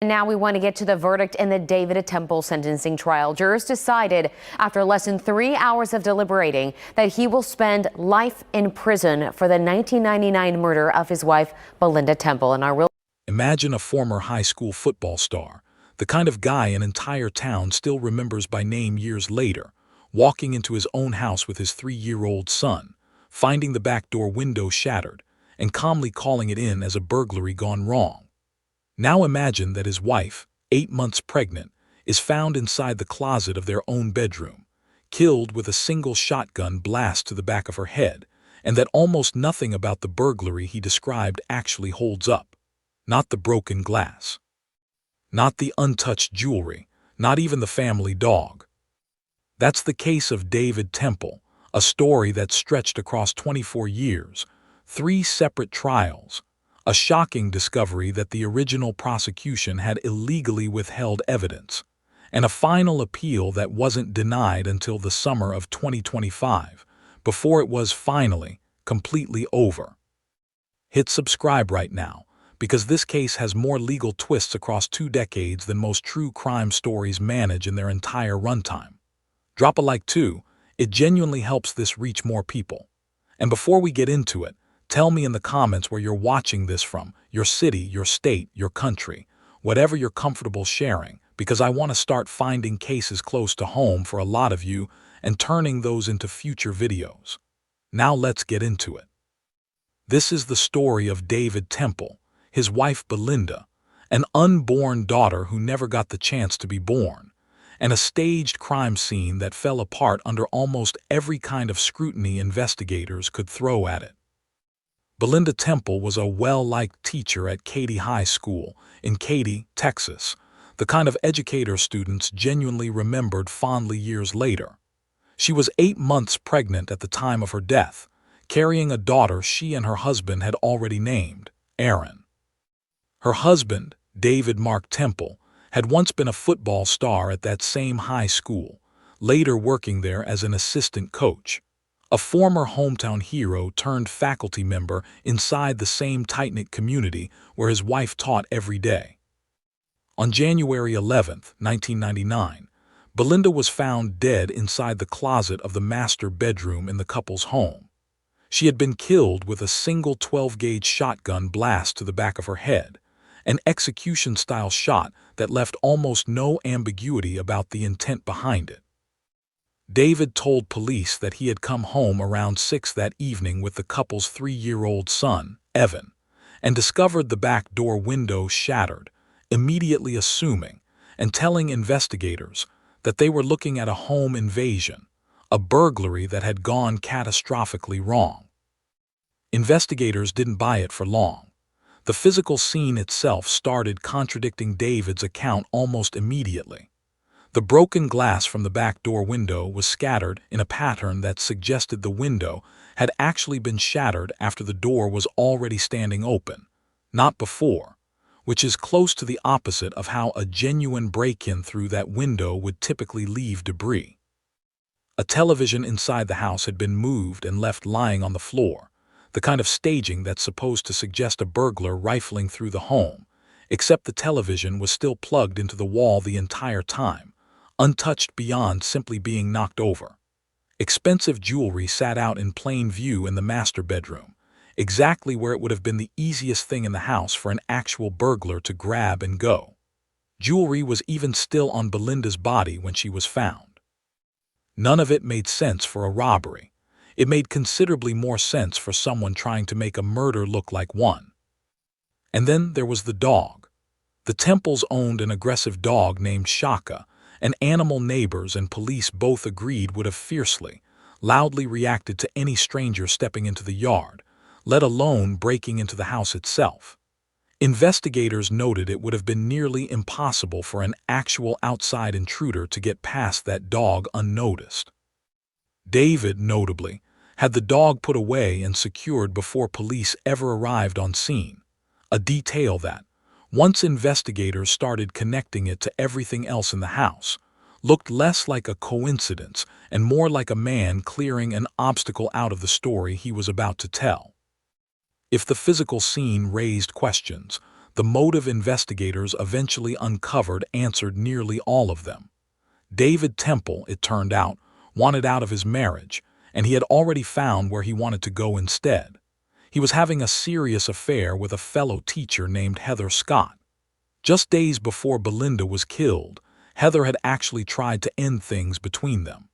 And now we want to get to the verdict in the David Temple sentencing trial. Jurors decided after less than 3 hours of deliberating that he will spend life in prison for the 1999 murder of his wife, Belinda Temple. Imagine a former high school football star, the kind of guy an entire town still remembers by name years later, walking into his own house with his 3-year-old son, finding the back door window shattered, and calmly calling it in as a burglary gone wrong. Now imagine that his wife, 8 months pregnant, is found inside the closet of their own bedroom, killed with a single shotgun blast to the back of her head, and that almost nothing about the burglary he described actually holds up. Not the broken glass. Not the untouched jewelry, not even the family dog. That's the case of David Temple, a story that stretched across 24 years, 3 separate trials, a shocking discovery that the original prosecution had illegally withheld evidence, and a final appeal that wasn't denied until the summer of 2025, before it was finally, completely over. Hit subscribe right now, because this case has more legal twists across 2 decades than most true crime stories manage in their entire runtime. Drop a like too, it genuinely helps this reach more people. And before we get into it, tell me in the comments where you're watching this from, your city, your state, your country, whatever you're comfortable sharing, because I want to start finding cases close to home for a lot of you and turning those into future videos. Now let's get into it. This is the story of David Temple, his wife Belinda, an unborn daughter who never got the chance to be born, and a staged crime scene that fell apart under almost every kind of scrutiny investigators could throw at it. Belinda Temple was a well-liked teacher at Katy High School in Katy, Texas, the kind of educator students genuinely remembered fondly years later. She was 8 months pregnant at the time of her death, carrying a daughter she and her husband had already named, Aaron. Her husband, David Mark Temple, had once been a football star at that same high school, later working there as an assistant coach. A former hometown hero turned faculty member inside the same tight-knit community where his wife taught every day. On January 11, 1999, Belinda was found dead inside the closet of the master bedroom in the couple's home. She had been killed with a single 12-gauge shotgun blast to the back of her head, an execution-style shot that left almost no ambiguity about the intent behind it. David told police that he had come home around 6 that evening with the couple's 3-year-old son, Evan, and discovered the back door window shattered, immediately assuming and telling investigators that they were looking at a home invasion, a burglary that had gone catastrophically wrong. Investigators didn't buy it for long. The physical scene itself started contradicting David's account almost immediately. The broken glass from the back door window was scattered in a pattern that suggested the window had actually been shattered after the door was already standing open, not before, which is close to the opposite of how a genuine break-in through that window would typically leave debris. A television inside the house had been moved and left lying on the floor, the kind of staging that's supposed to suggest a burglar rifling through the home, except the television was still plugged into the wall the entire time, untouched beyond simply being knocked over. Expensive jewelry sat out in plain view in the master bedroom, exactly where it would have been the easiest thing in the house for an actual burglar to grab and go. Jewelry was even still on Belinda's body when she was found. None of it made sense for a robbery. It made considerably more sense for someone trying to make a murder look like one. And then there was the dog. The Temples owned an aggressive dog named Shaka, an animal neighbors and police both agreed would have fiercely, loudly reacted to any stranger stepping into the yard, let alone breaking into the house itself. Investigators noted it would have been nearly impossible for an actual outside intruder to get past that dog unnoticed. David, notably, had the dog put away and secured before police ever arrived on scene, a detail that, once investigators started connecting it to everything else in the house, looked less like a coincidence and more like a man clearing an obstacle out of the story he was about to tell. If the physical scene raised questions, The motive investigators eventually uncovered answered nearly all of them. David Temple, it turned out, wanted out of his marriage, and he had already found where he wanted to go instead. He was having a serious affair with a fellow teacher named Heather Scott. Just days before Belinda was killed, Heather had actually tried to end things between them.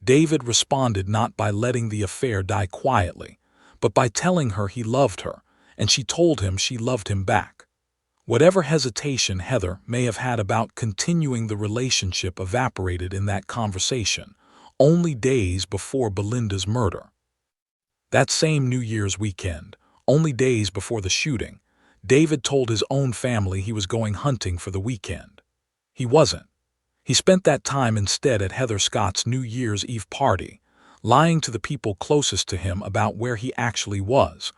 David responded not by letting the affair die quietly, but by telling her he loved her, and she told him she loved him back. Whatever hesitation Heather may have had about continuing the relationship evaporated in that conversation, only days before Belinda's murder. That same New Year's weekend, only days before the shooting, David told his own family he was going hunting for the weekend. He wasn't. He spent that time instead at Heather Scott's New Year's Eve party, lying to the people closest to him about where he actually was,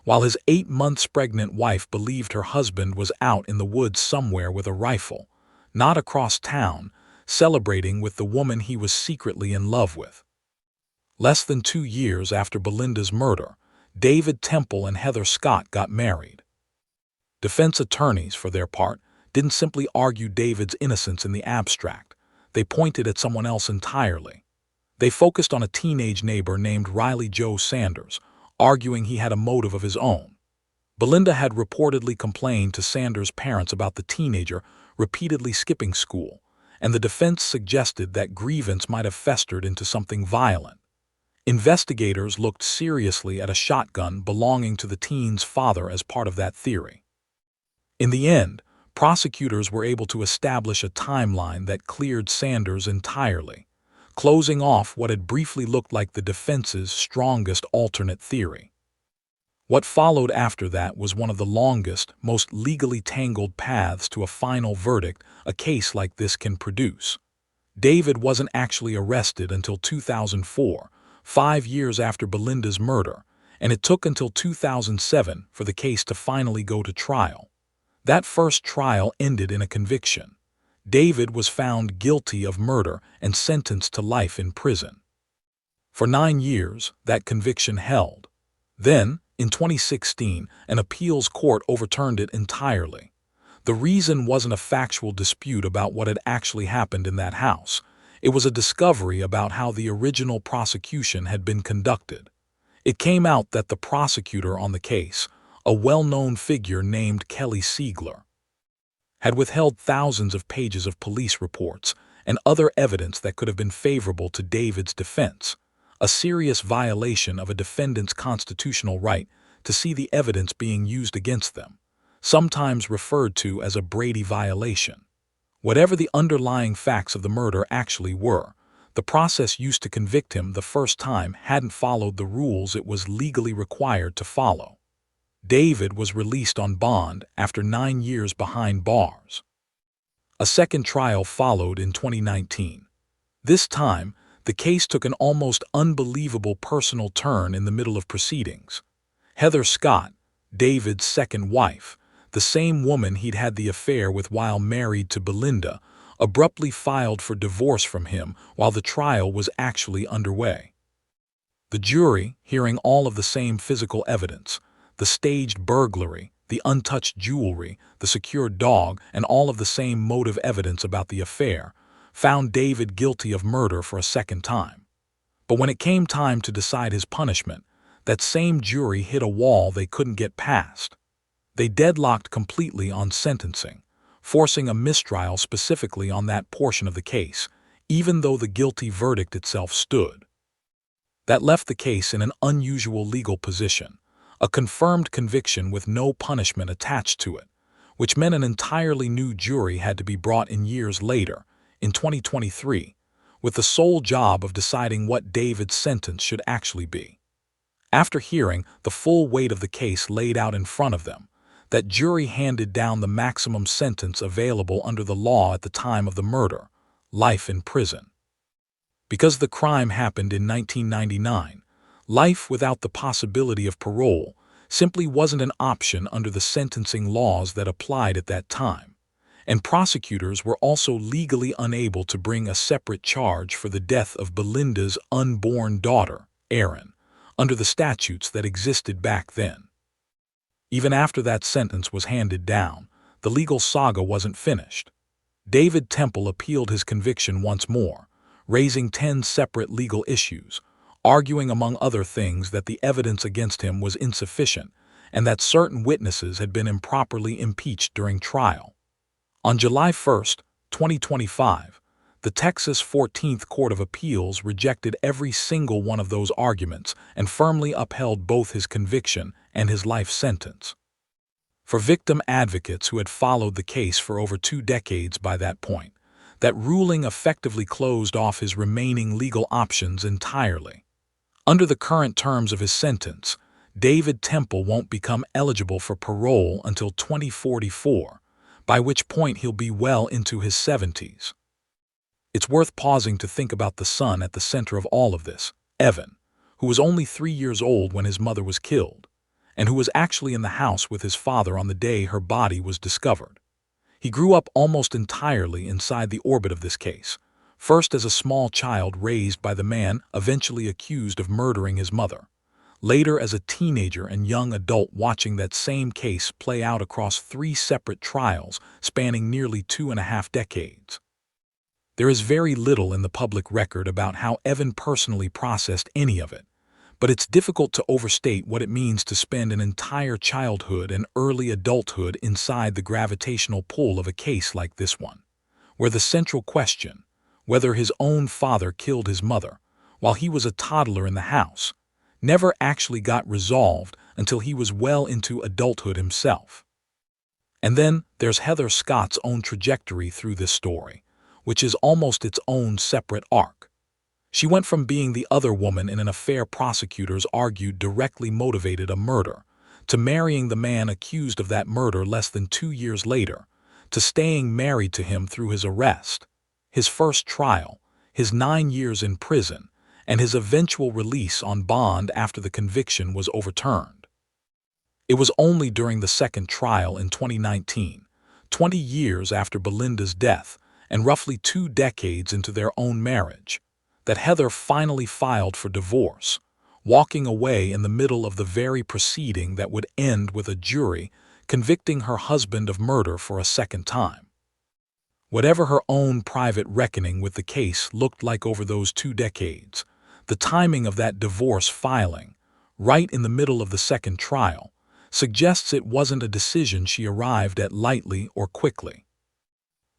while his 8 months pregnant wife believed her husband was out in the woods somewhere with a rifle, not across town, celebrating with the woman he was secretly in love with. Less than 2 years after Belinda's murder, David Temple and Heather Scott got married. Defense attorneys, for their part, didn't simply argue David's innocence in the abstract. They pointed at someone else entirely. They focused on a teenage neighbor named Riley Joe Sanders, arguing he had a motive of his own. Belinda had reportedly complained to Sanders' parents about the teenager repeatedly skipping school, and the defense suggested that grievance might have festered into something violent. Investigators looked seriously at a shotgun belonging to the teen's father as part of that theory. In the end, prosecutors were able to establish a timeline that cleared Sanders entirely, closing off what had briefly looked like the defense's strongest alternate theory. What followed after that was one of the longest, most legally tangled paths to a final verdict a case like this can produce. David wasn't actually arrested until 2004, 5 years after Belinda's murder, and it took until 2007 for the case to finally go to trial. That first trial ended in a conviction. David was found guilty of murder and sentenced to life in prison. For 9 years, that conviction held. Then, in 2016, an appeals court overturned it entirely. The reason wasn't a factual dispute about what had actually happened in that house. It was a discovery about how the original prosecution had been conducted. It came out that the prosecutor on the case, a well-known figure named Kelly Siegler, had withheld thousands of pages of police reports and other evidence that could have been favorable to David's defense, a serious violation of a defendant's constitutional right to see the evidence being used against them, sometimes referred to as a Brady violation. Whatever the underlying facts of the murder actually were, the process used to convict him the first time hadn't followed the rules it was legally required to follow. David was released on bond after 9 years behind bars. A second trial followed in 2019. This time, the case took an almost unbelievable personal turn in the middle of proceedings. Heather Scott, David's second wife, the same woman he'd had the affair with while married to Belinda, abruptly filed for divorce from him while the trial was actually underway. The jury, hearing all of the same physical evidence, the staged burglary, the untouched jewelry, the secured dog, and all of the same motive evidence about the affair, found David guilty of murder for a second time. But when it came time to decide his punishment, that same jury hit a wall they couldn't get past. They deadlocked completely on sentencing, forcing a mistrial specifically on that portion of the case, even though the guilty verdict itself stood. That left the case in an unusual legal position, a confirmed conviction with no punishment attached to it, which meant an entirely new jury had to be brought in years later, in 2023, with the sole job of deciding what David's sentence should actually be. After hearing the full weight of the case laid out in front of them, that jury handed down the maximum sentence available under the law at the time of the murder, life in prison. Because the crime happened in 1999, life without the possibility of parole simply wasn't an option under the sentencing laws that applied at that time, and prosecutors were also legally unable to bring a separate charge for the death of Belinda's unborn daughter, Erin, under the statutes that existed back then. Even after that sentence was handed down, the legal saga wasn't finished. David Temple appealed his conviction once more, raising 10 separate legal issues, arguing among other things that the evidence against him was insufficient and that certain witnesses had been improperly impeached during trial. On July 1, 2025, the Texas 14th Court of Appeals rejected every single one of those arguments and firmly upheld both his conviction and his life sentence. For victim advocates who had followed the case for over 2 decades by that point, that ruling effectively closed off his remaining legal options entirely. Under the current terms of his sentence, David Temple won't become eligible for parole until 2044, by which point he'll be well into his 70s. It's worth pausing to think about the son at the center of all of this, Evan, who was only 3 years old when his mother was killed, and who was actually in the house with his father on the day her body was discovered. He grew up almost entirely inside the orbit of this case, first as a small child raised by the man eventually accused of murdering his mother, later as a teenager and young adult watching that same case play out across 3 separate trials spanning nearly 2.5 decades. There is very little in the public record about how Evan personally processed any of it, but it's difficult to overstate what it means to spend an entire childhood and early adulthood inside the gravitational pull of a case like this one, where the central question, whether his own father killed his mother while he was a toddler in the house, never actually got resolved until he was well into adulthood himself. And then there's Heather Scott's own trajectory through this story, which is almost its own separate arc. She went from being the other woman in an affair prosecutors argued directly motivated a murder, to marrying the man accused of that murder less than 2 years later, to staying married to him through his arrest, his first trial, his 9 years in prison, and his eventual release on bond after the conviction was overturned. It was only during the second trial in 2019, 20 years after Belinda's death and roughly 2 decades into their own marriage, that Heather finally filed for divorce, walking away in the middle of the very proceeding that would end with a jury convicting her husband of murder for a second time. Whatever her own private reckoning with the case looked like over those 2 decades, the timing of that divorce filing, right in the middle of the second trial, suggests it wasn't a decision she arrived at lightly or quickly.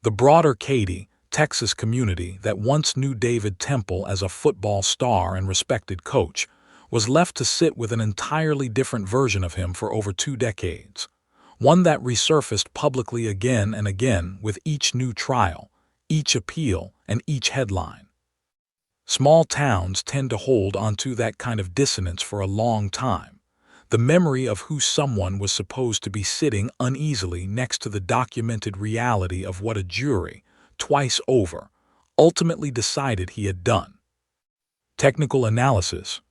The broader Katy, Texas community that once knew David Temple as a football star and respected coach was left to sit with an entirely different version of him for over 2 decades, one that resurfaced publicly again and again with each new trial, each appeal, and each headline. Small towns tend to hold onto that kind of dissonance for a long time, the memory of who someone was supposed to be sitting uneasily next to the documented reality of what a jury, twice over, ultimately decided he had done. Technical analysis.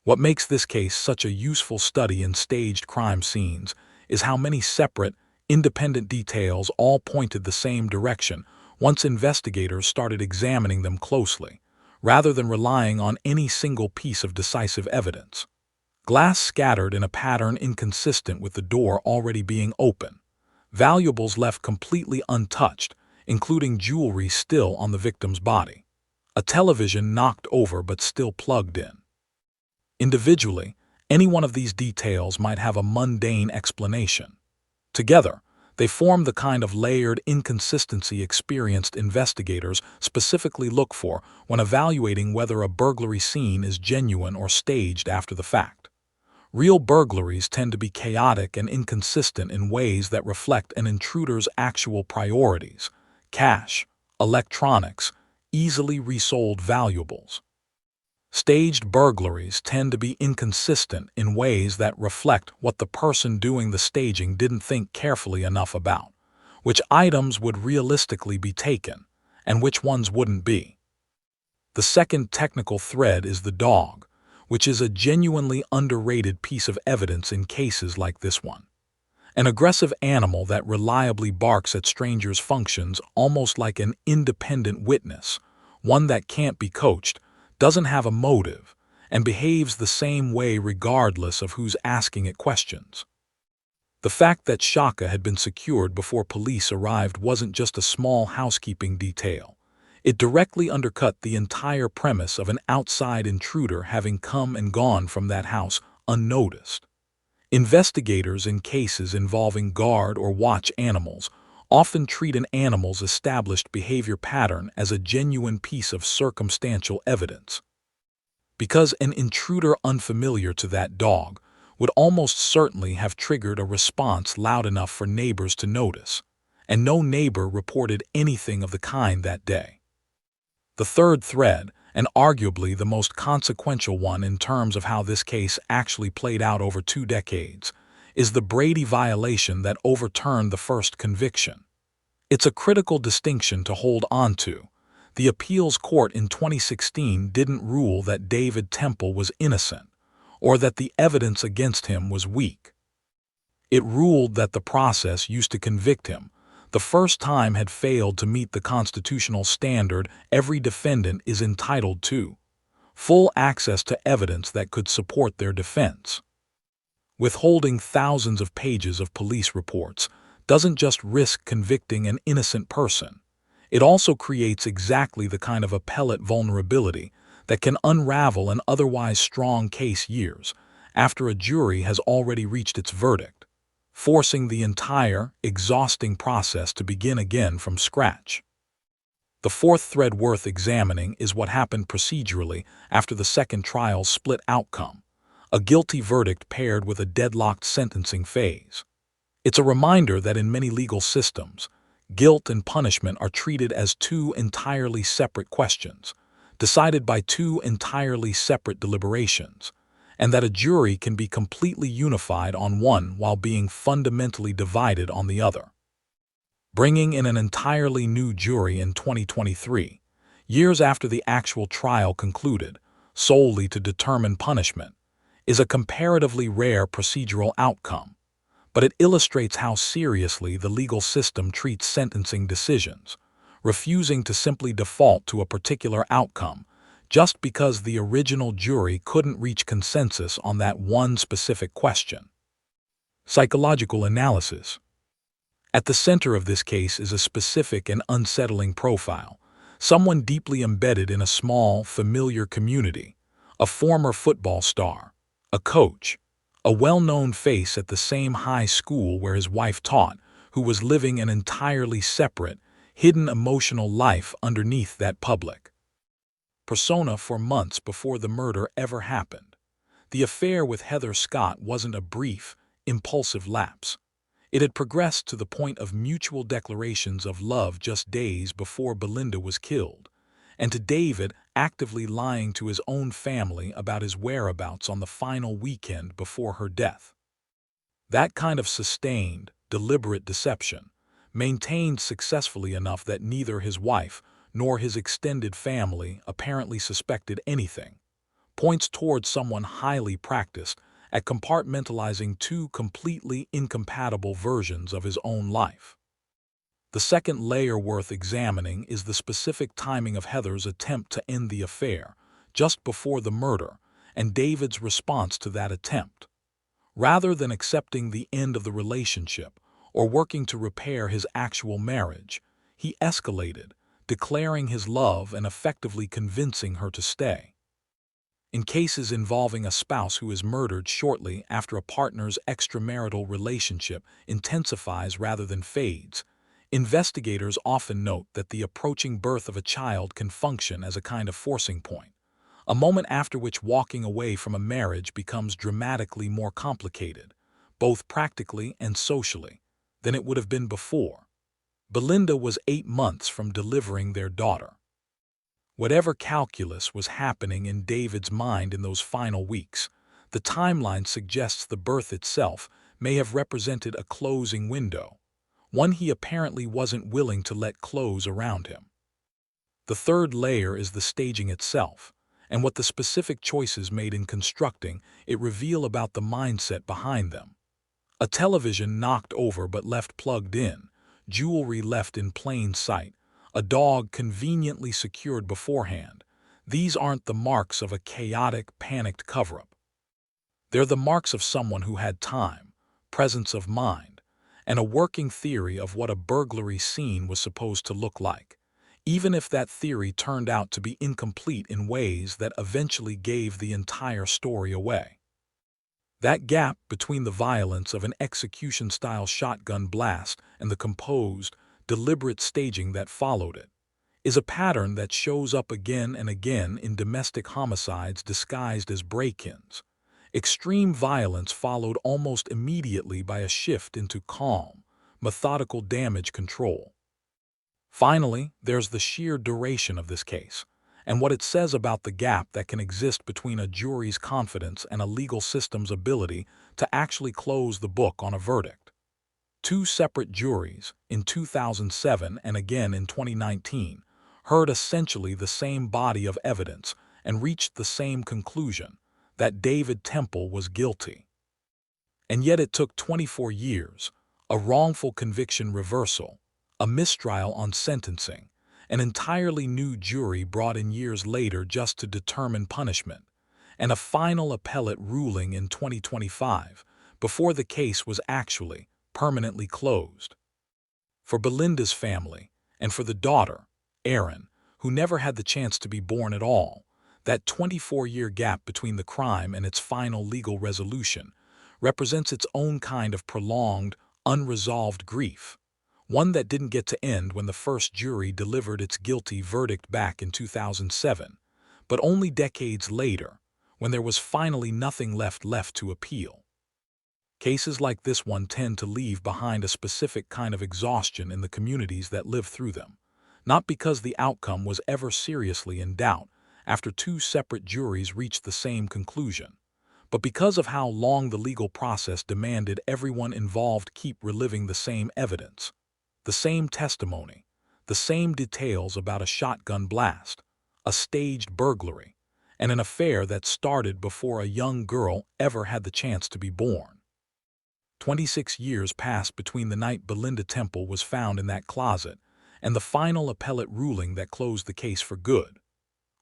What makes this case such a useful study in staged crime scenes is how many separate, independent details all pointed the same direction once investigators started examining them closely, rather than relying on any single piece of decisive evidence. Glass scattered in a pattern inconsistent with the door already being open, valuables left completely untouched, including jewelry still on the victim's body, a television knocked over but still plugged in. Individually, any one of these details might have a mundane explanation. Together, they form the kind of layered inconsistency experienced investigators specifically look for when evaluating whether a burglary scene is genuine or staged after the fact. Real burglaries tend to be chaotic and inconsistent in ways that reflect an intruder's actual priorities: cash, electronics, easily resold valuables. Staged burglaries tend to be inconsistent in ways that reflect what the person doing the staging didn't think carefully enough about, which items would realistically be taken, and which ones wouldn't be. The second technical thread is the dog, which is a genuinely underrated piece of evidence in cases like this one. An aggressive animal that reliably barks at strangers functions almost like an independent witness, one that can't be coached, doesn't have a motive, and behaves the same way regardless of who's asking it questions. The fact that Shaka had been secured before police arrived wasn't just a small housekeeping detail. It directly undercut the entire premise of an outside intruder having come and gone from that house unnoticed. Investigators in cases involving guard or watch animals often treat an animal's established behavior pattern as a genuine piece of circumstantial evidence. Because an intruder unfamiliar to that dog would almost certainly have triggered a response loud enough for neighbors to notice, and no neighbor reported anything of the kind that day. The third thread, and arguably the most consequential one in terms of how this case actually played out over 2 decades, is the Brady violation that overturned the first conviction. It's a critical distinction to hold on to. The appeals court in 2016 didn't rule that David Temple was innocent, or that the evidence against him was weak. It ruled that the process used to convict him the first time had failed to meet the constitutional standard every defendant is entitled to: full access to evidence that could support their defense. Withholding thousands of pages of police reports doesn't just risk convicting an innocent person. It also creates exactly the kind of appellate vulnerability that can unravel an otherwise strong case years after a jury has already reached its verdict, forcing the entire, exhausting process to begin again from scratch. The fourth thread worth examining is what happened procedurally after the second trial's split outcome, a guilty verdict paired with a deadlocked sentencing phase. It's a reminder that in many legal systems, guilt and punishment are treated as two entirely separate questions, decided by two entirely separate deliberations, and that a jury can be completely unified on one while being fundamentally divided on the other. Bringing in an entirely new jury in 2023, years after the actual trial concluded, solely to determine punishment, is a comparatively rare procedural outcome, but it illustrates how seriously the legal system treats sentencing decisions, refusing to simply default to a particular outcome just because the original jury couldn't reach consensus on that one specific question. Psychological analysis. At the center of this case is a specific and unsettling profile, someone deeply embedded in a small, familiar community, a former football star, a coach, a well-known face at the same high school where his wife taught, who was living an entirely separate, hidden emotional life underneath that public persona for months before the murder ever happened. The affair with Heather Scott wasn't a brief, impulsive lapse. It had progressed to the point of mutual declarations of love just days before Belinda was killed, and to David actively lying to his own family about his whereabouts on the final weekend before her death. That kind of sustained, deliberate deception, maintained successfully enough that neither his wife nor his extended family apparently suspected anything, points towards someone highly practiced at compartmentalizing two completely incompatible versions of his own life. The second layer worth examining is the specific timing of Heather's attempt to end the affair, just before the murder, and David's response to that attempt. Rather than accepting the end of the relationship or working to repair his actual marriage, he escalated, declaring his love and effectively convincing her to stay. In cases involving a spouse who is murdered shortly after a partner's extramarital relationship intensifies rather than fades, investigators often note that the approaching birth of a child can function as a kind of forcing point, a moment after which walking away from a marriage becomes dramatically more complicated, both practically and socially, than it would have been before. Belinda was 8 months from delivering their daughter. Whatever calculus was happening in David's mind in those final weeks, the timeline suggests the birth itself may have represented a closing window, one he apparently wasn't willing to let close around him. The third layer is the staging itself, and what the specific choices made in constructing it reveal about the mindset behind them. A television knocked over but left plugged in, jewelry left in plain sight, a dog conveniently secured beforehand. These aren't the marks of a chaotic, panicked cover-up. They're the marks of someone who had time, presence of mind, and a working theory of what a burglary scene was supposed to look like, even if that theory turned out to be incomplete in ways that eventually gave the entire story away. That gap between the violence of an execution-style shotgun blast and the composed, deliberate staging that followed it is a pattern that shows up again and again in domestic homicides disguised as break-ins. Extreme violence followed almost immediately by a shift into calm, methodical damage control. Finally, there's the sheer duration of this case, and what it says about the gap that can exist between a jury's confidence and a legal system's ability to actually close the book on a verdict. Two separate juries, in 2007 and again in 2019, heard essentially the same body of evidence and reached the same conclusion, that David Temple was guilty. And yet it took 24 years, a wrongful conviction reversal, a mistrial on sentencing, an entirely new jury brought in years later just to determine punishment, and a final appellate ruling in 2025 before the case was actually permanently closed. For Belinda's family, and for the daughter, Erin, who never had the chance to be born at all, that 24-year gap between the crime and its final legal resolution represents its own kind of prolonged, unresolved grief, one that didn't get to end when the first jury delivered its guilty verdict back in 2007, but only decades later, when there was finally nothing left to appeal. Cases like this one tend to leave behind a specific kind of exhaustion in the communities that live through them, not because the outcome was ever seriously in doubt after two separate juries reached the same conclusion, but because of how long the legal process demanded everyone involved keep reliving the same evidence, the same testimony, the same details about a shotgun blast, a staged burglary, and an affair that started before a young girl ever had the chance to be born. 26 years passed between the night Belinda Temple was found in that closet and the final appellate ruling that closed the case for good.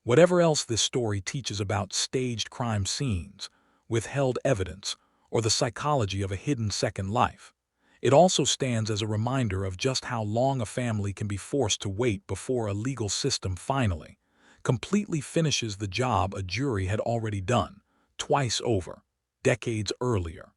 Whatever else this story teaches about staged crime scenes, withheld evidence, or the psychology of a hidden second life, it also stands as a reminder of just how long a family can be forced to wait before a legal system finally, completely finishes the job a jury had already done, twice over, decades earlier.